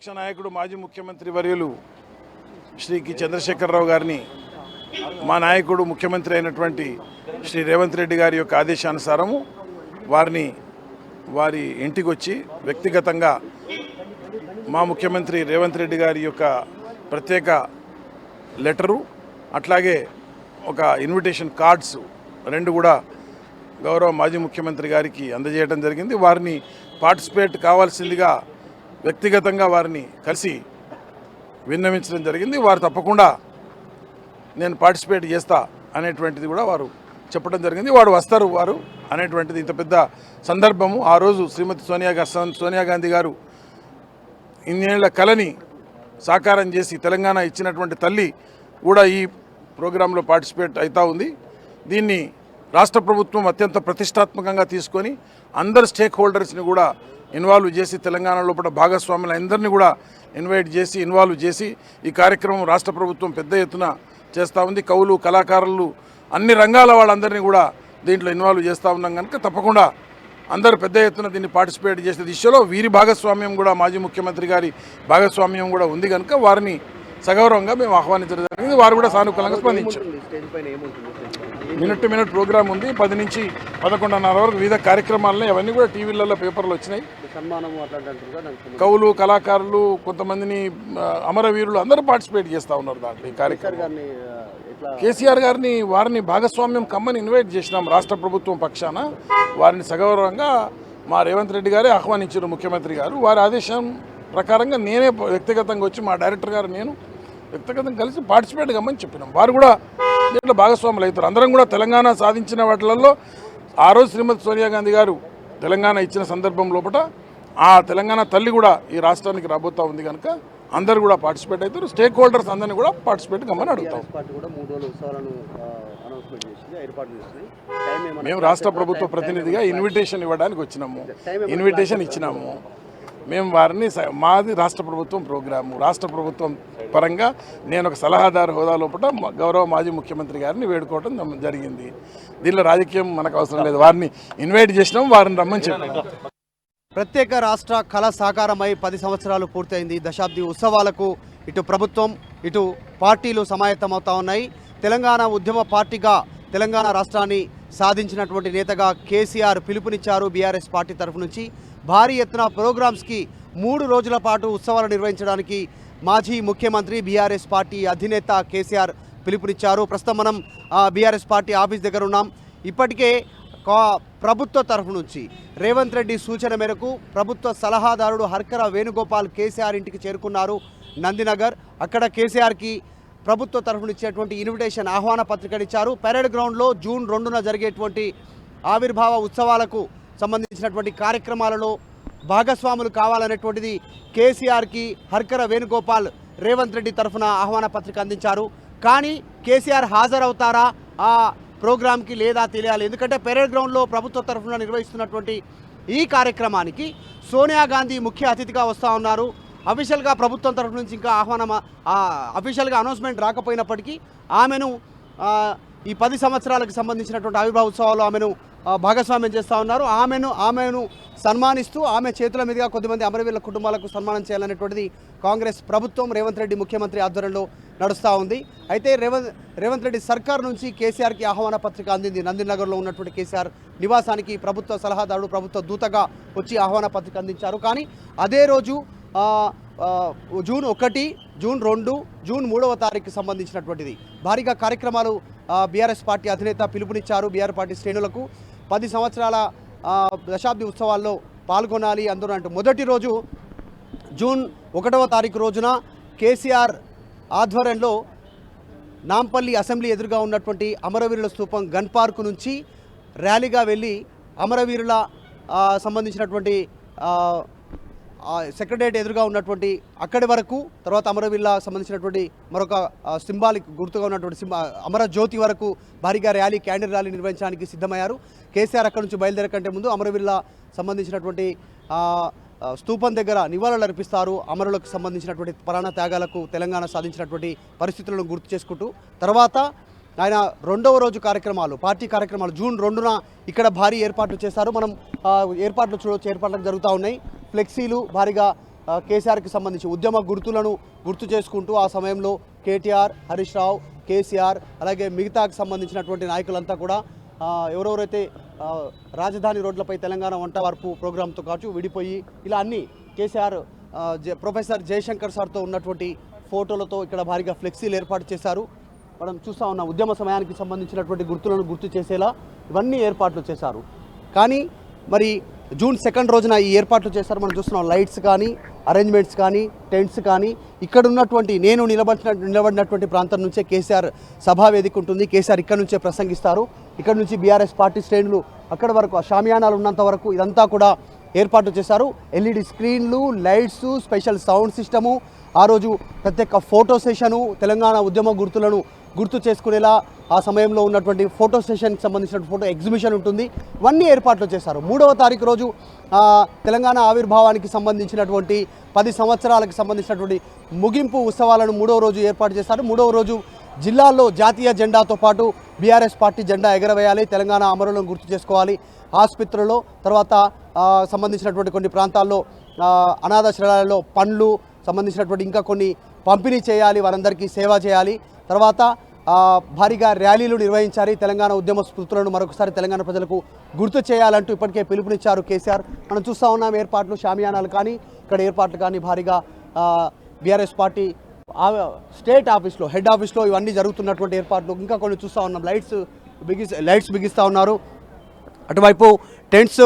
ప్రతిపక్ష నాయకుడు మాజీ ముఖ్యమంత్రి వర్యులు శ్రీ కి చంద్రశేఖరరావు గారిని మా నాయకుడు ముఖ్యమంత్రి అయినటువంటి శ్రీ రేవంత్ రెడ్డి గారి యొక్క ఆదేశానుసారము వారి ఇంటికి వచ్చి వ్యక్తిగతంగా మా ముఖ్యమంత్రి రేవంత్ రెడ్డి గారి యొక్క ప్రత్యేక లెటరు అట్లాగే ఒక ఇన్విటేషన్ కార్డ్స్ రెండు కూడా గౌరవ మాజీ ముఖ్యమంత్రి గారికి అందజేయడం జరిగింది. వారిని పార్టిసిపేట్ కావాల్సిందిగా వ్యక్తిగతంగా వారిని కలిసి విన్నవించడం జరిగింది. వారు తప్పకుండా నేను పార్టిసిపేట్ చేస్తా అనేటువంటిది కూడా వారు చెప్పడం జరిగింది. వారు అనేటువంటిది ఇంత పెద్ద సందర్భము. ఆ రోజు శ్రీమతి సోనియా గాంధీ గారు ఇన్నేళ్ల కళని సాకారం చేసి తెలంగాణ ఇచ్చినటువంటి తల్లి కూడా ఈ ప్రోగ్రాంలో పార్టిసిపేట్ అవుతూ ఉంది. దీన్ని రాష్ట్ర ప్రభుత్వం అత్యంత ప్రతిష్టాత్మకంగా తీసుకొని అందరు స్టేక్ హోల్డర్స్ని కూడా ఇన్వాల్వ్ చేసి తెలంగాణ లోపల భాగస్వాములు అందరినీ కూడా ఇన్వాల్వ్ చేసి ఈ కార్యక్రమం రాష్ట్ర ప్రభుత్వం పెద్ద ఎత్తున చేస్తూ ఉంది. కవులు, కళాకారులు, అన్ని రంగాల వాళ్ళందరినీ కూడా దీంట్లో ఇన్వాల్వ్ చేస్తూ ఉన్నాం కనుక తప్పకుండా అందరూ పెద్ద ఎత్తున దీన్ని పార్టిసిపేట్ చేసే దిశలో వీరి భాగస్వామ్యం కూడా మాజీ ముఖ్యమంత్రి గారి భాగస్వామ్యం కూడా ఉంది కనుక వారిని సగౌరవంగా మేము ఆహ్వానించడం జరిగింది. వారు కూడా సానుకూలంగా స్పందించారు. మినిట్ టు మినిట్ ప్రోగ్రామ్ ఉంది. 10 నుంచి 11:30 వరకు వివిధ కార్యక్రమాలని అవన్నీ కూడా టీవీలలో పేపర్లు వచ్చినాయి. కవులు, కళాకారులు, కొంతమందిని అమరవీరులు అందరూ పార్టిసిపేట్ చేస్తూ ఉన్నారు దాంట్లో. ఈ కార్యక్రమం కేసీఆర్ గారిని వారిని భాగస్వామ్యం కమ్మని ఇన్వైట్ చేసినాం రాష్ట్ర ప్రభుత్వం పక్షాన. వారిని సగౌరవంగా మా రేవంత్ రెడ్డి గారే ఆహ్వానించారు ముఖ్యమంత్రి గారు. వారి ఆదేశం ప్రకారంగా నేనే వ్యక్తిగతంగా వచ్చి మా డైరెక్టర్ గారు నేను వ్యక్తిగతంగా కలిసి పార్టిసిపేట్ కమ్మని చెప్పినాం. వారు కూడా దీంట్లో భాగస్వాములు అవుతారు. అందరం కూడా తెలంగాణ సాధించిన వాటిలలో ఆ రోజు శ్రీమతి సోనియా గాంధీ గారు తెలంగాణ ఇచ్చిన సందర్భం లోపల ఆ తెలంగాణ తల్లి కూడా ఈ రాష్ట్రానికి రాబోతూ ఉంది కనుక అందరూ కూడా పార్టిసిపేట్ అవుతారు. స్టేక్ హోల్డర్స్ అందరినీ కూడా పార్టిసిపేట్ కమ్మని అడుగుతాం. మేము రాష్ట్ర ప్రభుత్వ ప్రతినిధిగా ఇన్విటేషన్ ఇవ్వడానికి వచ్చినాము. ఇన్విటేషన్ ఇచ్చినాము. మేము వారిని మాది రాష్ట్ర ప్రభుత్వం ప్రోగ్రాము. రాష్ట్ర ప్రభుత్వం పరంగా నేను ఒక సలహాదారు హోదా లోపల గౌరవ మాజీ ముఖ్యమంత్రి గారిని వేడుకోవడం జరిగింది. దీనిలో రాజకీయం మనకు అవసరం లేదు. వారిని ఇన్వైట్ చేసినాం, వారిని రమ్మని చెప్పాం. ప్రత్యేక రాష్ట్ర కళ సాకారమై 10 సంవత్సరాలు పూర్తయింది. దశాబ్ది ఉత్సవాలకు ఇటు ప్రభుత్వం ఇటు పార్టీలు సమాయత్తమవుతా ఉన్నాయి. తెలంగాణ ఉద్యమ పార్టీగా తెలంగాణ రాష్ట్రాన్ని సాధించినటువంటి నేతగా కేసీఆర్ పిలుపునిచ్చారు. బీఆర్ఎస్ పార్టీ తరఫు నుంచి భారీ ఎత్తున ప్రోగ్రామ్స్కి 3 రోజుల పాటు ఉత్సవాలు నిర్వహించడానికి మాజీ ముఖ్యమంత్రి బీఆర్ఎస్ పార్టీ అధినేత కేసీఆర్ పిలుపునిచ్చారు. ప్రస్తుతం మనం బీఆర్ఎస్ పార్టీ ఆఫీస్ దగ్గర ఉన్నాం. ఇప్పటికే ప్రభుత్వ తరఫు నుంచి రేవంత్ రెడ్డి సూచన మేరకు ప్రభుత్వ సలహాదారుడు హర్కర వేణుగోపాల్ కేసీఆర్ ఇంటికి చేరుకున్నారు నందినగర్. అక్కడ కేసీఆర్కి ప్రభుత్వ తరఫున ఇచ్చేటువంటి ఇన్విటేషన్ ఆహ్వాన పత్రికనిచ్చారు. పెరేడ్ గ్రౌండ్లో జూన్ 2న జరిగేటువంటి ఆవిర్భావ ఉత్సవాలకు సంబంధించినటువంటి కార్యక్రమాలలో భాగస్వాములు కావాలనేటువంటిది కేసీఆర్కి హర్కర వేణుగోపాల్ రేవంత్ రెడ్డి తరఫున ఆహ్వాన పత్రిక అందించారు. కానీ కేసీఆర్ హాజరవుతారా ఆ ప్రోగ్రాంకి లేదా తెలియాలి. ఎందుకంటే పెరేడ్ గ్రౌండ్లో ప్రభుత్వ తరఫున నిర్వహిస్తున్నటువంటి ఈ కార్యక్రమానికి సోనియా గాంధీ ముఖ్య అతిథిగా వస్తూ ఉన్నారు. అఫీషియల్గా ప్రభుత్వం తరఫు నుంచి ఇంకా అఫీషియల్గా అనౌన్స్మెంట్ రాకపోయినప్పటికీ ఆమెను ఈ 10 సంవత్సరాలకు సంబంధించినటువంటి ఆవిర్భావ ఉత్సవాలు ఆమెను భాగస్వామ్యం చేస్తూ ఉన్నారు. ఆమెను సన్మానిస్తూ ఆమె చేతుల మీదుగా కొద్దిమంది అమరవీరుల కుటుంబాలకు సన్మానం చేయాలనేటువంటిది కాంగ్రెస్ ప్రభుత్వం రేవంత్ రెడ్డి ముఖ్యమంత్రి ఆధ్వర్యంలో నడుస్తూ ఉంది. అయితే రేవంత్ రెడ్డి సర్కార్ నుంచి కేసీఆర్కి ఆహ్వాన పత్రిక అందింది. నందినగర్లో ఉన్నటువంటి కేసీఆర్ నివాసానికి ప్రభుత్వ సలహాదారుడు ప్రభుత్వ దూతగా వచ్చి ఆహ్వాన పత్రిక అందించారు. కానీ అదే రోజు జూన్ 1, జూన్ 2, జూన్ 3వ తారీఖుకి సంబంధించినటువంటిది భారీగా కార్యక్రమాలు బీఆర్ఎస్ పార్టీ అధినేత పిలుపునిచ్చారు. బీఆర్ పార్టీ శ్రేణులకు 10 సంవత్సరాల దశాబ్ది ఉత్సవాల్లో పాల్గొనాలి అందరూ అంటూ మొదటి రోజు జూన్ 1వ తారీఖు రోజున కేసీఆర్ ఆధ్వర్యంలో నాంపల్లి అసెంబ్లీ ఎదురుగా ఉన్నటువంటి అమరవీరుల స్తూపం గన్ పార్కు నుంచి ర్యాలీగా వెళ్ళి అమరవీరుల సంబంధించినటువంటి సెక్రటరియట్ ఎదురుగా ఉన్నటువంటి అక్కడి వరకు, తర్వాత అమరవీరుల సంబంధించినటువంటి మరొక సింబాలిక్ గుర్తుగా ఉన్నటువంటి అమరజ్యోతి వరకు భారీగా ర్యాలీ, క్యాండిల్ ర్యాలీ నిర్వహించడానికి సిద్ధమయ్యారు. కేసీఆర్ అక్కడి నుంచి బయలుదేరకంటే ముందు అమరవీరుల సంబంధించినటువంటి స్తూపం దగ్గర నివాళులు అర్పిస్తారు. అమరులకు సంబంధించినటువంటి ప్రాణ త్యాగాలకు తెలంగాణ సాధించినటువంటి పరిస్థితులను గుర్తు చేసుకుంటూ తర్వాత ఆయన రెండవ రోజు కార్యక్రమాలు, పార్టీ కార్యక్రమాలు జూన్ 2న ఇక్కడ భారీ ఏర్పాట్లు చేశారు. మనం ఏర్పాట్లు చూడవచ్చు, ఏర్పాట్లు జరుగుతూ ఉన్నాయి. ఫ్లెక్సీలు భారీగా కేసీఆర్కి సంబంధించి ఉద్యమ గుర్తులను గుర్తు చేసుకుంటూ ఆ సమయంలో కేటీఆర్, హరీష్ రావు, కేసీఆర్ అలాగే మిగతాకు సంబంధించినటువంటి నాయకులంతా కూడా ఎవరెవరైతే రాజధాని రోడ్లపై తెలంగాణ వంట వార్పు ప్రోగ్రాంతో కావచ్చు విడిపోయి ఇలా అన్ని కేసీఆర్ ప్రొఫెసర్ జయశంకర్ సార్తో ఉన్నటువంటి ఫోటోలతో ఇక్కడ భారీగా ఫ్లెక్సీలు ఏర్పాటు చేశారు. మనం చూస్తూ ఉన్నాం ఉద్యమ సమయానికి సంబంధించినటువంటి గుర్తులను గుర్తు చేసేలా ఇవన్నీ ఏర్పాట్లు చేశారు. కానీ మరి జూన్ 2 రోజున ఈ ఏర్పాట్లు చేశారు. మనం చూస్తున్నాం లైట్స్ కానీ, అరేంజ్మెంట్స్ కానీ, టెంట్స్ కానీ. ఇక్కడ ఉన్నటువంటి నేను నిలబడినటువంటి ప్రాంతం నుంచే కేసీఆర్ సభా వేదిక ఉంటుంది. కేసీఆర్ ఇక్కడ నుంచే ప్రసంగిస్తారు. ఇక్కడ నుంచి బీఆర్ఎస్ పార్టీ శ్రేణులు అక్కడ వరకు ఆ షామియానాలు ఉన్నంత వరకు ఇదంతా కూడా ఏర్పాటు చేశారు. ఎల్ఈడి స్క్రీన్లు, లైట్స్, స్పెషల్ సౌండ్ సిస్టము, ఆ రోజు ప్రత్యేక ఫోటో సెషను, తెలంగాణ ఉద్యమ గుర్తులను గుర్తు చేసుకునేలా ఆ సమయంలో ఉన్నటువంటి ఫోటో సెషన్కి సంబంధించిన ఫోటో ఎగ్జిబిషన్ ఉంటుంది. ఇవన్నీ ఏర్పాట్లు చేశారు. 3వ తారీఖు రోజు తెలంగాణ ఆవిర్భావానికి సంబంధించినటువంటి 10 సంవత్సరాలకు సంబంధించినటువంటి ముగింపు ఉత్సవాలను 3వ రోజు ఏర్పాటు చేశారు. 3వ రోజు జిల్లాల్లో జాతీయ జెండాతో పాటు బీఆర్ఎస్ పార్టీ జెండా ఎగరవేయాలి, తెలంగాణ అమరులను గుర్తు చేసుకోవాలి. ఆసుపత్రుల్లో తర్వాత సంబంధించినటువంటి కొన్ని ప్రాంతాల్లో అనాథాశ్రయాలలో పండ్లు సంబంధించినటువంటి ఇంకా కొన్ని పంపిణీ చేయాలి, వారందరికీ సేవ చేయాలి. తర్వాత భారీగా ర్యాలీలు నిర్వహించాలి. తెలంగాణ ఉద్యమ స్ఫూర్తులను మరొకసారి తెలంగాణ ప్రజలకు గుర్తు చేయాలంటూ ఇప్పటికే పిలుపునిచ్చారు కేసీఆర్. మనం చూస్తూ ఉన్నాం ఏర్పాట్లు, షామియానాలు కానీ ఇక్కడ ఏర్పాట్లు కానీ భారీగా బీఆర్ఎస్ పార్టీ స్టేట్ ఆఫీస్లో, హెడ్ ఆఫీస్లో ఇవన్నీ జరుగుతున్నటువంటి ఏర్పాట్లు. ఇంకా కొన్ని చూస్తూ ఉన్నాం లైట్స్ బిగిస్తూ ఉన్నారు. అటువైపు టెంట్స్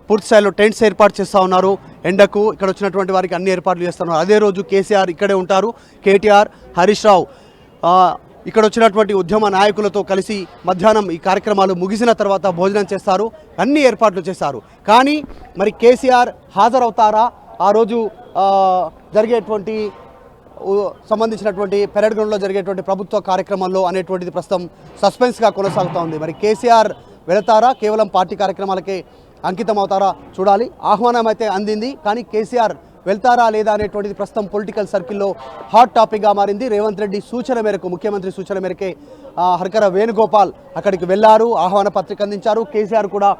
పూర్తి స్థాయిలో టెంట్స్ ఏర్పాటు చేస్తూ ఉన్నారు. ఎండకు ఇక్కడ వచ్చినటువంటి వారికి అన్ని ఏర్పాట్లు చేస్తున్నారు. అదే రోజు కేసీఆర్ ఇక్కడే ఉంటారు. కేటీఆర్, హరీష్ రావు ఇక్కడ వచ్చినటువంటి ఉద్యమ నాయకులతో కలిసి మధ్యాహ్నం ఈ కార్యక్రమాలు ముగిసిన తర్వాత భోజనం చేస్తారు. అన్ని ఏర్పాట్లు చేశారు. కానీ మరి కేసీఆర్ హాజరవుతారా ఆ రోజు జరిగేటువంటి సంబంధించినటువంటి పెరేడ్ గ్రౌండ్లో జరిగేటువంటి ప్రభుత్వ కార్యక్రమాల్లో అనేటువంటిది ప్రస్తుతం సస్పెన్స్గా కొనసాగుతూ ఉంది. మరి కేసీఆర్ వెళతారా, కేవలం పార్టీ కార్యక్రమాలకే అంకితం అవుతారా చూడాలి. ఆహ్వానం అయితే అందింది, కానీ కేసీఆర్ వెళ్తారా లేదా అనేటువంటిది ప్రస్తుతం పొలిటికల్ సర్కిల్లో హాట్ టాపిక్గా మారింది. రేవంత్ రెడ్డి సూచన మేరకు, ముఖ్యమంత్రి సూచన మేరకే హర్కర వేణుగోపాల్ అక్కడికి వెళ్లారు, ఆహ్వాన పత్రిక అందించారు. కేసీఆర్ కూడా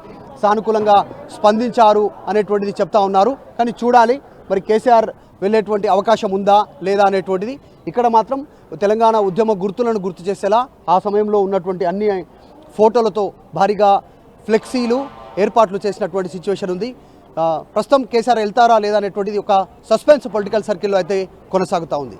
సానుకూలంగా స్పందించారు అనేటువంటిది చెప్తా ఉన్నారు. కానీ చూడాలి మరి కేసీఆర్ వెళ్ళేటువంటి అవకాశం ఉందా లేదా అనేటువంటిది. ఇక్కడ మాత్రం తెలంగాణ ఉద్యమ గుర్తులను గుర్తు చేసేలా ఆ సమయంలో ఉన్నటువంటి అన్ని ఫోటోలతో భారీగా ఫ్లెక్సీలు ఏర్పాట్లు చేసినటువంటి సిచ్యువేషన్ ఉంది. ప్రస్తుతం కేసీఆర్ వెళ్తారా లేదా అనేటువంటిది ఒక సస్పెన్స్ పొలిటికల్ సర్కిల్లో అయితే కొనసాగుతూ ఉంది.